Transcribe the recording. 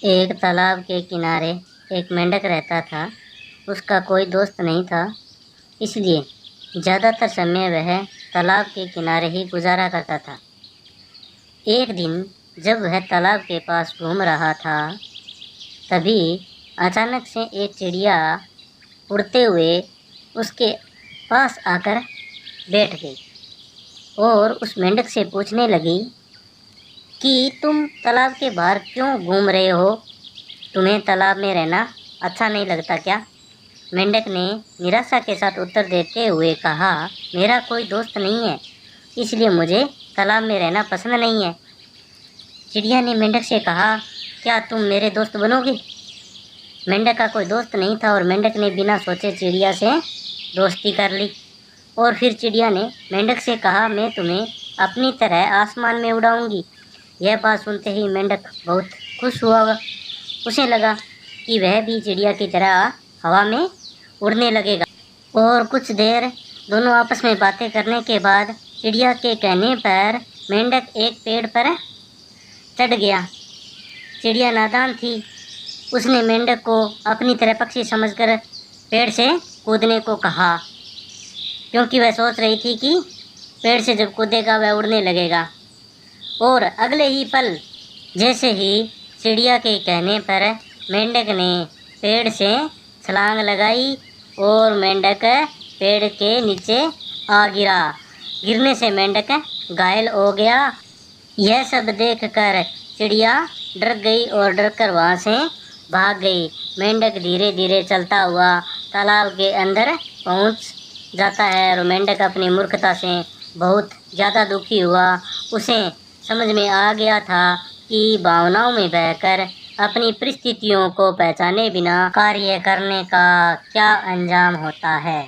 एक तालाब के किनारे एक मेंढक रहता था। उसका कोई दोस्त नहीं था, इसलिए ज़्यादातर समय वह तालाब के किनारे ही गुजारा करता था। एक दिन जब वह तालाब के पास घूम रहा था, तभी अचानक से एक चिड़िया उड़ते हुए उसके पास आकर बैठ गई और उस मेंढक से पूछने लगी कि तुम तालाब के बाहर क्यों घूम रहे हो? तुम्हें तालाब में रहना अच्छा नहीं लगता क्या? मेंढक ने निराशा के साथ उत्तर देते हुए कहा, मेरा कोई दोस्त नहीं है, इसलिए मुझे तालाब में रहना पसंद नहीं है। चिड़िया ने मेंढक से कहा, क्या तुम मेरे दोस्त बनोगे? मेंढक का कोई दोस्त नहीं था और मेंढक ने बिना सोचे चिड़िया से दोस्ती कर ली। और फिर चिड़िया ने मेंढक से कहा, मैं तुम्हें अपनी तरह आसमान में उड़ाऊंगी। यह बात सुनते ही मेंढक बहुत खुश हुआ। उसे लगा कि वह भी चिड़िया की तरह हवा में उड़ने लगेगा। और कुछ देर दोनों आपस में बातें करने के बाद चिड़िया के कहने पर मेंढक एक पेड़ पर चढ़ गया। चिड़िया नादान थी, उसने मेंढक को अपनी तरह पक्षी समझकर पेड़ से कूदने को कहा, क्योंकि वह सोच रही थी कि पेड़ से जब कूदेगा वह उड़ने लगेगा। और अगले ही पल जैसे ही चिड़िया के कहने पर मेंढक ने पेड़ से छलांग लगाई और मेंढक पेड़ के नीचे आ गिरा। गिरने से मेंढक घायल हो गया। यह सब देखकर चिड़िया डर गई और डरकर वहाँ से भाग गई। मेंढक धीरे धीरे चलता हुआ तालाब के अंदर पहुँच जाता है और मेंढक अपनी मूर्खता से बहुत ज़्यादा दुखी हुआ। उसे समझ में आ गया था कि भावनाओं में बहकर अपनी परिस्थितियों को पहचाने बिना कार्य करने का क्या अंजाम होता है।